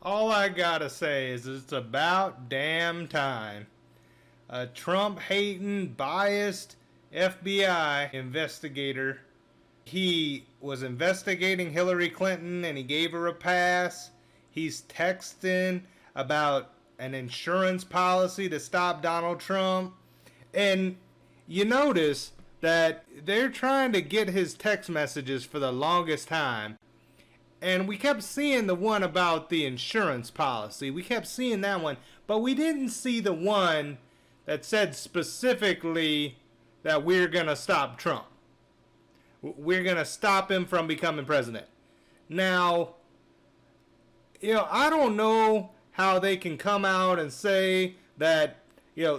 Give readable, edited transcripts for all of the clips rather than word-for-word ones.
All I gotta say is it's about damn time. A Trump hating, biased FBI investigator. He was investigating Hillary Clinton and he gave her a pass. He's texting about an insurance policy to stop Donald Trump. And you notice that they're trying to get his text messages for the longest time. And we kept seeing the one about the insurance policy. We kept seeing that one. But we didn't see the one that said specifically that we're going to stop Trump. We're going to stop him from becoming president. Now, I don't know how they can come out and say that,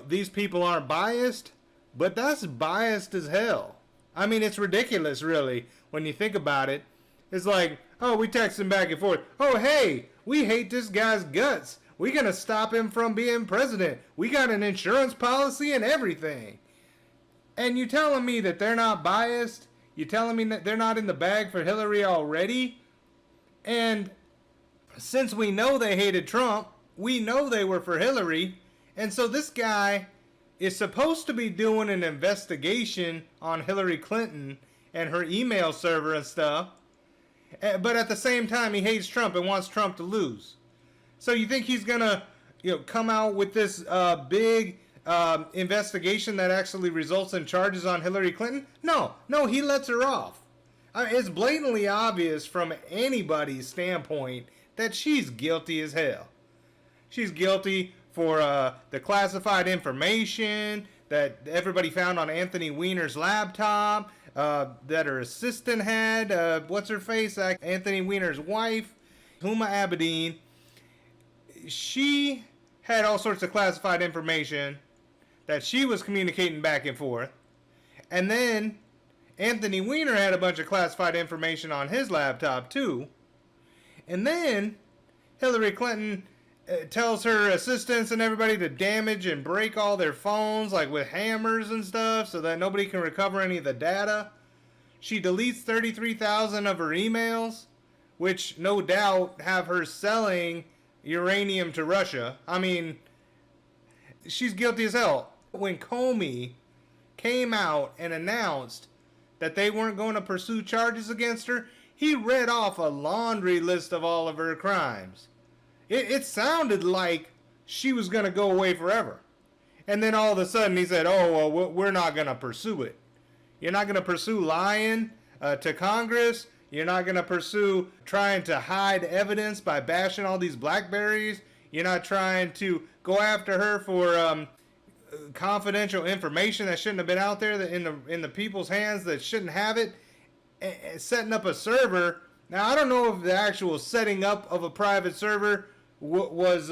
these people aren't biased. But that's biased as hell. I mean, it's ridiculous, really, when you think about it. It's like, oh, we texting back and forth. Oh, hey, we hate this guy's guts. We're going to stop him from being president. We got an insurance policy and everything. And you telling me that they're not biased? You telling me that they're not in the bag for Hillary already? And since we know they hated Trump, we know they were for Hillary. And so this guy is supposed to be doing an investigation on Hillary Clinton and her email server and stuff. But at the same time, he hates Trump and wants Trump to lose. So you think he's going to come out with this big investigation that actually results in charges on Hillary Clinton? No, he lets her off. It's blatantly obvious from anybody's standpoint that she's guilty as hell. She's guilty for the classified information that everybody found on Anthony Weiner's laptop, that her assistant had, what's her face, Anthony Weiner's wife, Huma Abedin. She had all sorts of classified information that she was communicating back and forth. And then Anthony Weiner had a bunch of classified information on his laptop too. And then Hillary Clinton tells her assistants and everybody to damage and break all their phones, like with hammers and stuff, so that nobody can recover any of the data. She deletes 33,000 of her emails, which no doubt have her selling uranium to Russia. I mean, she's guilty as hell. When Comey came out and announced that they weren't going to pursue charges against her, he read off a laundry list of all of her crimes. It sounded like she was going to go away forever. And then all of a sudden he said, oh, well, we're not going to pursue it. You're not going to pursue lying to Congress. You're not going to pursue trying to hide evidence by bashing all these Blackberries. You're not trying to go after her for confidential information that shouldn't have been out there in the people's hands that shouldn't have it. Setting up a server. Now, I don't know if the actual setting up of a private server was,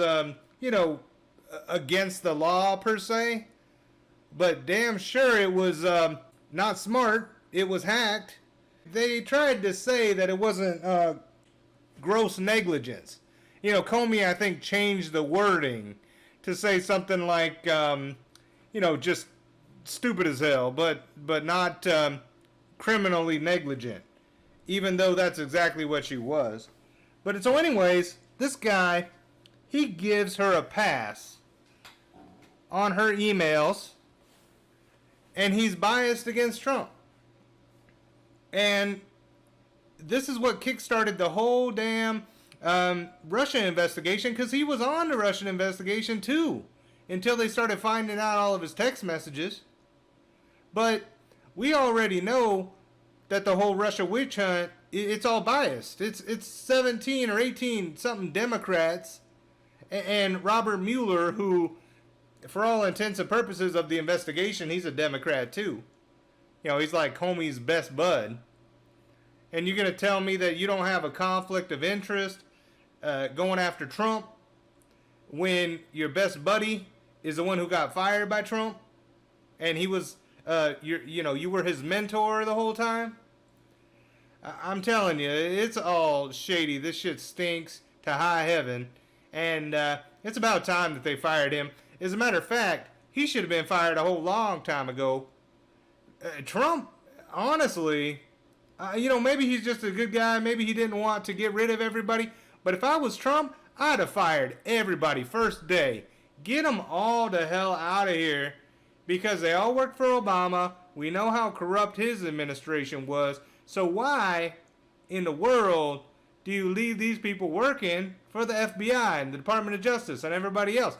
against the law per se. But damn sure it was not smart. It was hacked. They tried to say that it wasn't gross negligence. Comey, I think, changed the wording to say something like, just stupid as hell, but not criminally negligent. Even though that's exactly what she was. But so anyways, this guy, he gives her a pass on her emails, and he's biased against Trump. And this is what kickstarted the whole damn Russia investigation, because he was on the Russian investigation too, until they started finding out all of his text messages. But we already know that the whole Russia witch hunt, it's all biased. It's 17 or 18 something Democrats and Robert Mueller, who, for all intents and purposes of the investigation, he's a Democrat too. He's like Comey's best bud. And you're going to tell me that you don't have a conflict of interest going after Trump when your best buddy is the one who got fired by Trump, and he was you were his mentor the whole time? I'm telling you, it's all shady. This shit stinks to high heaven. And it's about time that they fired him. As a matter of fact, he should have been fired a whole long time ago. Trump, honestly, maybe he's just a good guy. Maybe he didn't want to get rid of everybody. But if I was Trump, I'd have fired everybody first day. Get them all the hell out of here because they all worked for Obama. We know how corrupt his administration was. So why in the world do you leave these people working for the FBI and the Department of Justice and everybody else?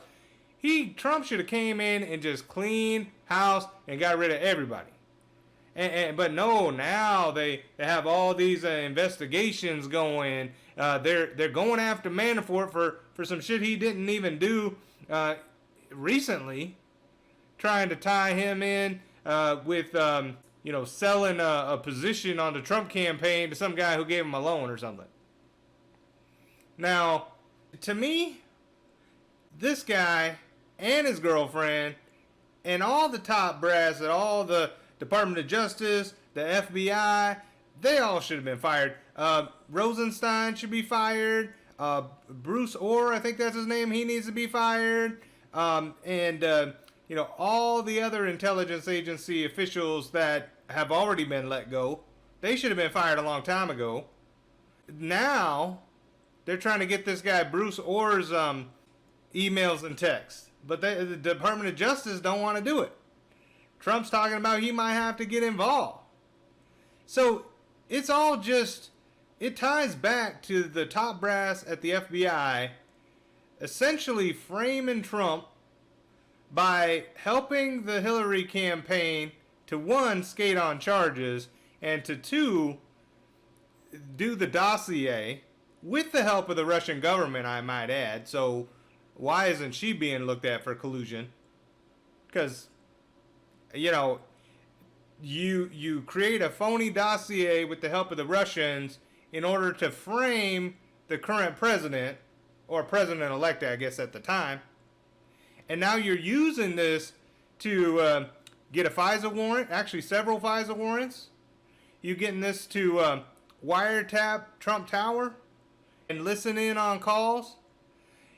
Trump should have came in and just cleaned house and got rid of everybody. But no, now they have all these investigations going. They're going after Manafort for some shit he didn't even do recently, trying to tie him in with selling a position on the Trump campaign to some guy who gave him a loan or something. Now, to me, this guy and his girlfriend and all the top brass at all the Department of Justice, the FBI, they all should have been fired. Rosenstein should be fired. Bruce Orr, I think that's his name, he needs to be fired. All the other intelligence agency officials that have already been let go, they should have been fired a long time ago. Now, they're trying to get this guy Bruce Orr's emails and texts. But the Department of Justice don't want to do it. Trump's talking about he might have to get involved. So it's all just, it ties back to the top brass at the FBI essentially framing Trump by helping the Hillary campaign to, one, skate on charges, and to, two, do the dossier with the help of the Russian government, I might add. So why isn't she being looked at for collusion? Because you create a phony dossier with the help of the Russians in order to frame the current president, or president-elect, I guess, at the time. And now you're using this to get a FISA warrant, actually several FISA warrants. You're getting this to wiretap Trump Tower and listen in on calls.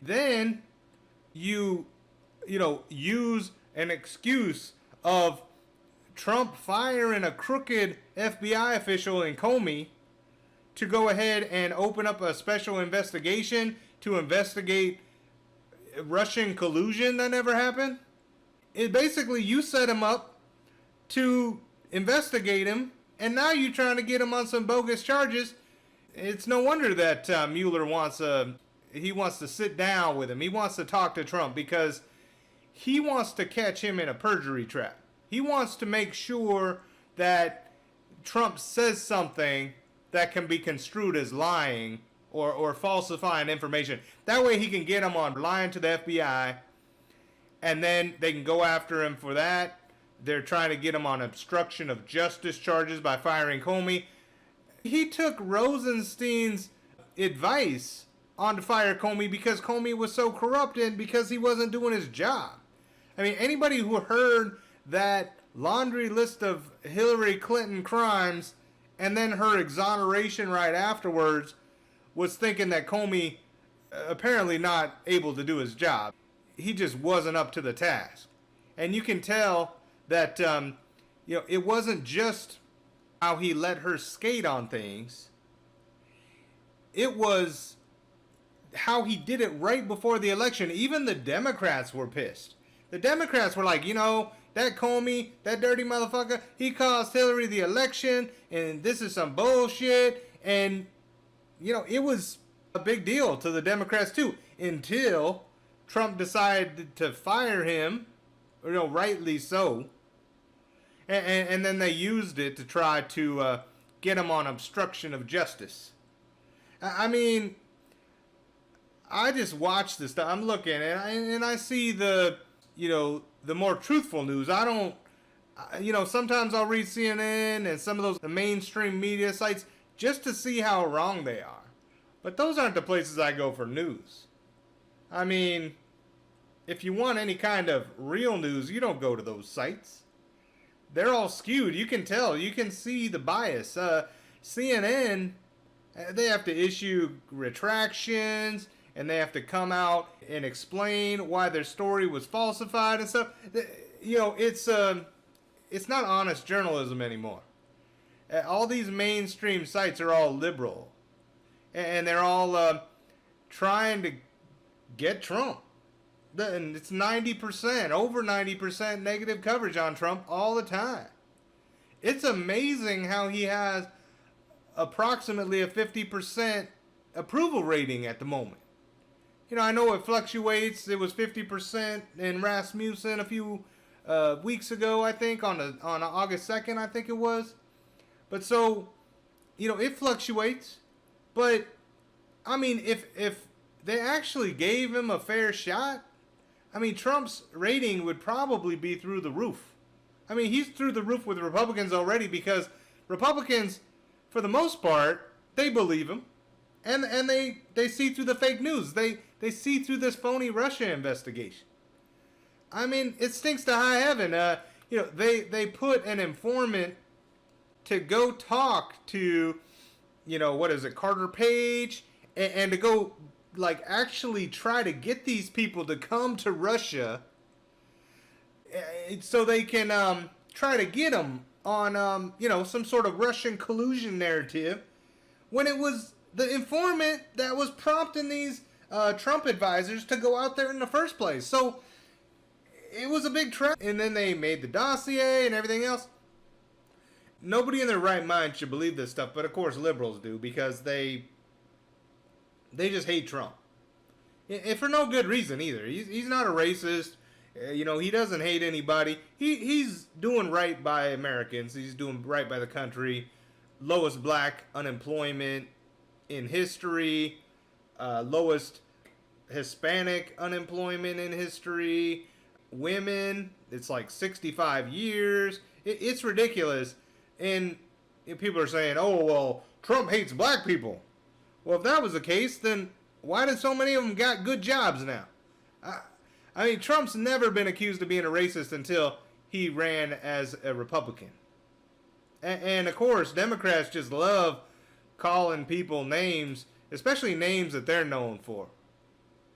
Then you use an excuse of Trump firing a crooked FBI official in Comey to go ahead and open up a special investigation to investigate Russian collusion that never happened. It basically, you set him up to investigate him, and now you're trying to get him on some bogus charges. It's no wonder that Mueller wants to sit down with him. He wants to talk to Trump because he wants to catch him in a perjury trap. He wants to make sure that Trump says something that can be construed as lying or falsifying information. That way he can get him on lying to the FBI, and then they can go after him for that. They're trying to get him on obstruction of justice charges by firing Comey. He took Rosenstein's advice on to fire Comey because Comey was so corrupted because he wasn't doing his job. I mean, anybody who heard that laundry list of Hillary Clinton crimes and then her exoneration right afterwards was thinking that Comey apparently not able to do his job. He just wasn't up to the task. And you can tell that it wasn't just how he let her skate on things. It was how he did it right before the election. Even the Democrats were pissed. The Democrats were like, that Comey, that dirty motherfucker, he cost Hillary the election, and this is some bullshit. And, it was a big deal to the Democrats too, until Trump decided to fire him, rightly so. And then they used it to try to get him on obstruction of justice. I mean, I just watch this stuff. I'm looking and I see the more truthful news. I don't, sometimes I'll read CNN and some of those the mainstream media sites just to see how wrong they are. But those aren't the places I go for news. I mean, if you want any kind of real news, you don't go to those sites. They're all skewed. You can tell. You can see the bias. CNN, they have to issue retractions, and they have to come out and explain why their story was falsified and stuff. It's not honest journalism anymore. All these mainstream sites are all liberal, and they're all trying to get Trump. And it's 90%, over 90% negative coverage on Trump all the time. It's amazing how he has approximately a 50% approval rating at the moment. You know, I know it fluctuates. It was 50% in Rasmussen a few weeks ago, I think, on August 2nd, I think it was. But so, you know, it fluctuates. But, I mean, if they actually gave him a fair shot, I mean, Trump's rating would probably be through the roof. I mean, he's through the roof with Republicans already because Republicans, for the most part, they believe him. And they see through the fake news. They see through this phony Russia investigation. I mean, it stinks to high heaven. You know, they put an informant to go talk to, you know, what is it, Carter Page, and to go, like, actually try to get these people to come to Russia so they can try to get them on, you know, some sort of Russian collusion narrative, when it was the informant that was prompting these Trump advisors to go out there in the first place. So it was a big trap. And then they made the dossier and everything else. Nobody in their right mind should believe this stuff, but of course liberals do, because they just hate Trump. And for no good reason either. He's not a racist. You know, he doesn't hate anybody. He's doing right by Americans. He's doing right by the country. Lowest black unemployment in history. Lowest Hispanic unemployment in history. Women, it's like 65 years. It's ridiculous. And people are saying, oh, well, Trump hates black people. Well, if that was the case, then why did so many of them got good jobs now? I mean, Trump's never been accused of being a racist until he ran as a Republican. And of course, Democrats just love calling people names, especially names that they're known for.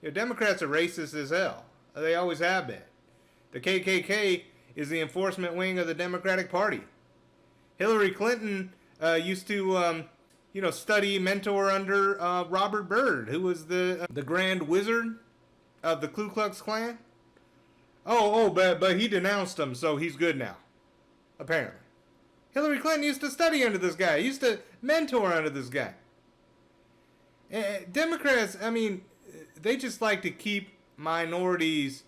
You know, Democrats are racist as hell. They always have been. The KKK is the enforcement wing of the Democratic Party. Hillary Clinton used to, you know, study, mentor under Robert Byrd, who was the Grand Wizard of the Ku Klux Klan. But he denounced him, so he's good now, apparently. Hillary Clinton used to study under this guy, used to mentor under this guy. Democrats, I mean, they just like to keep minorities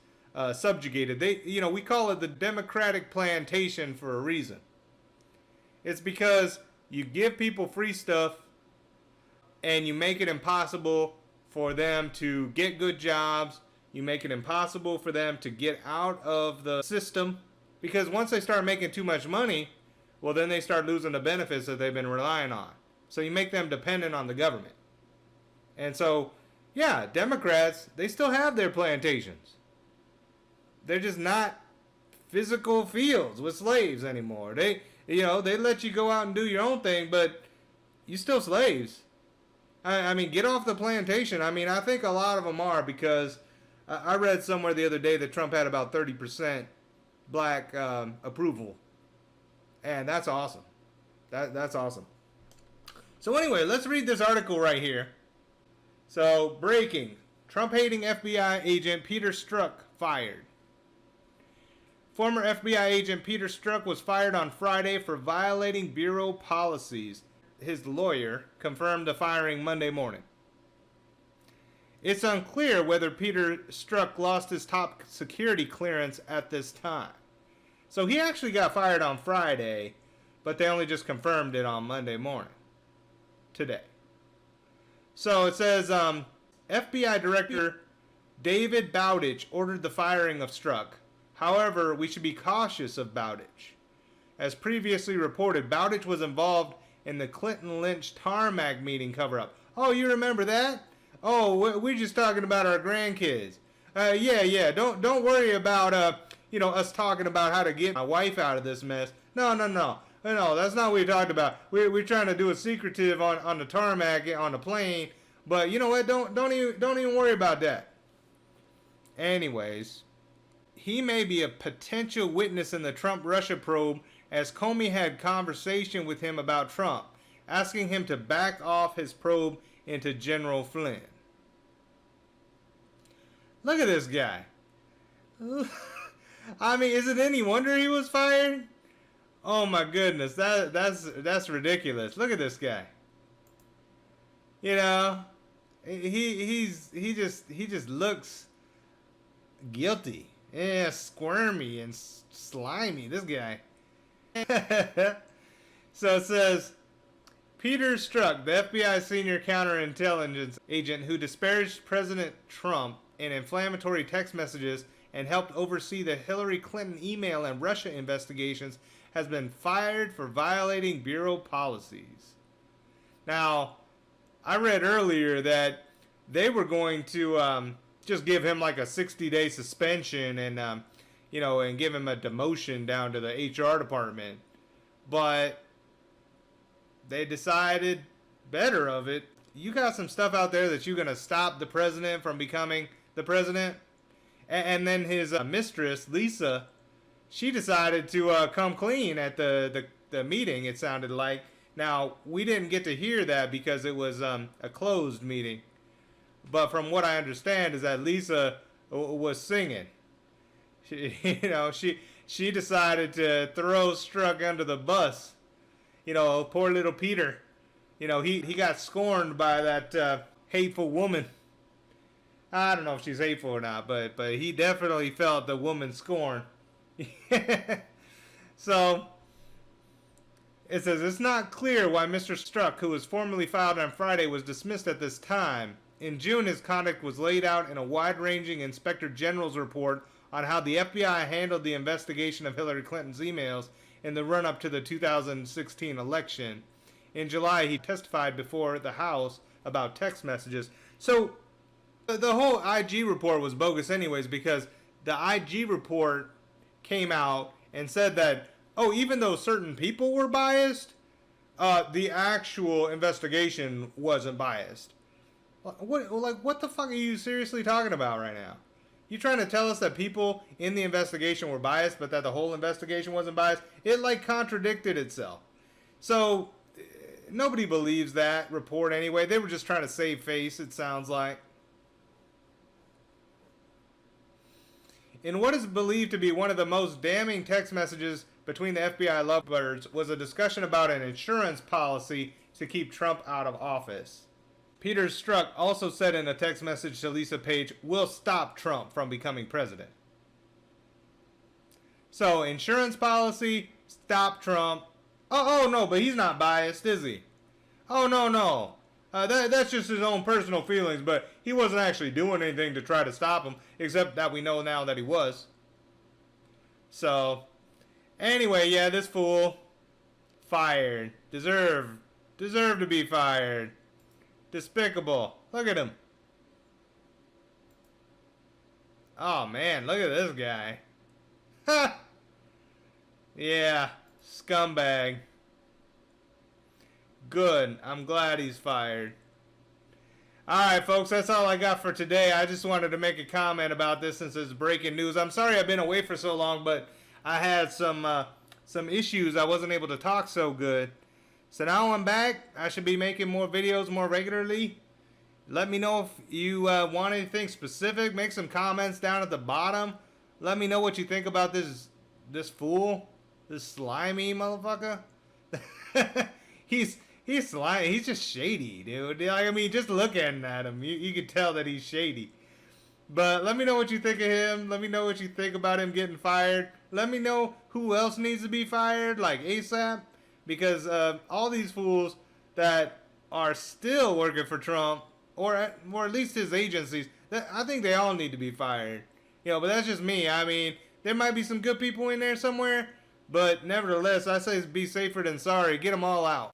subjugated. You know, we call it the Democratic plantation for a reason. It's because you give people free stuff and you make it impossible for them to get good jobs. You make it impossible for them to get out of the system, because once they start making too much money, well, then they start losing the benefits that they've been relying on. So you make them dependent on the government. And so, yeah, Democrats, they still have their plantations. They're just not physical fields with slaves anymore. They let you go out and do your own thing, but you're still slaves. I mean, get off the plantation. I mean, I think a lot of them are, because I read somewhere the other day that Trump had about 30% black approval. And that's awesome. That's awesome. So anyway, let's read this article right here. So, breaking. Trump-hating FBI agent Peter Strzok fired. Former FBI agent Peter Strzok was fired on Friday for violating bureau policies. His lawyer confirmed the firing Monday morning. It's unclear whether Peter Strzok lost his top security clearance at this time. So he actually got fired on Friday, but they only just confirmed it on Monday morning. Today. So it says, FBI Director David Bowditch ordered the firing of Strzok. However, we should be cautious of Bowditch. As previously reported, Bowditch was involved in the Clinton Lynch tarmac meeting cover-up. Oh, you remember that? Oh, we're just talking about our grandkids. Yeah. Don't worry about us talking about how to get my wife out of this mess. No, that's not what we talked about. We're trying to do a secretive on the tarmac on the plane. But you know what? Don't even worry about that. Anyways, he may be a potential witness in the Trump-Russia probe, as Comey had conversation with him about Trump, asking him to back off his probe into General Flynn. Look at this guy. I mean, is it any wonder he was fired? Oh my goodness, that's ridiculous. Look at this guy. You know, he just looks guilty. Yeah, squirmy and slimy. This guy. So it says, Peter Strzok, the FBI senior counterintelligence agent who disparaged President Trump in inflammatory text messages and helped oversee the Hillary Clinton email and Russia investigations, has been fired for violating Bureau policies. Now, I read earlier that they were going to just give him like a 60-day suspension and, and give him a demotion down to the HR department. But they decided better of it. You got some stuff out there that you're going to stop the president from becoming the president. And then his mistress, Lisa, she decided to come clean at the meeting, it sounded like. Now, we didn't get to hear that because it was a closed meeting. But from what I understand is that Lisa was singing. She decided to throw Strzok under the bus. Poor little Peter. He got scorned by that hateful woman. I don't know if she's hateful or not, but he definitely felt the woman's scorn. So, it says, it's not clear why Mr. Strzok, who was formally filed on Friday, was dismissed at this time. In June, his conduct was laid out in a wide-ranging Inspector General's report on how the FBI handled the investigation of Hillary Clinton's emails in the run-up to the 2016 election. In July, he testified before the House about text messages. So, the whole IG report was bogus anyways, because the IG report came out and said that, even though certain people were biased, the actual investigation wasn't biased. What the fuck are you seriously talking about right now? You trying to tell us that people in the investigation were biased, but that the whole investigation wasn't biased? It contradicted itself. So nobody believes that report anyway. They were just trying to save face, it sounds like. In what is believed to be one of the most damning text messages between the FBI lovebirds was a discussion about an insurance policy to keep Trump out of office. Peter Strzok also said in a text message to Lisa Page, "We'll stop Trump from becoming president." So, insurance policy, stop Trump. Oh no, but he's not biased, is he? Oh, no. That's just his own personal feelings, but he wasn't actually doing anything to try to stop him, except that we know now that he was. So, anyway, yeah, this fool, fired. Deserved to be fired. Despicable. Look at him. Oh, man, look at this guy. Ha! Yeah, scumbag. Good. I'm glad he's fired. Alright, folks, that's all I got for today. I just wanted to make a comment about this since it's breaking news. I'm sorry I've been away for so long, but I had some issues. I wasn't able to talk so good. So now I'm back. I should be making more videos more regularly. Let me know if you want anything specific. Make some comments down at the bottom. Let me know what you think about this fool. This slimy motherfucker. He's slimy. He's just shady, dude. I mean, just looking at him, you can tell that he's shady. But let me know what you think of him. Let me know what you think about him getting fired. Let me know who else needs to be fired, like ASAP. Because all these fools that are still working for Trump, or at least his agencies, I think they all need to be fired. But that's just me. I mean, there might be some good people in there somewhere, but nevertheless, I say be safer than sorry. Get them all out.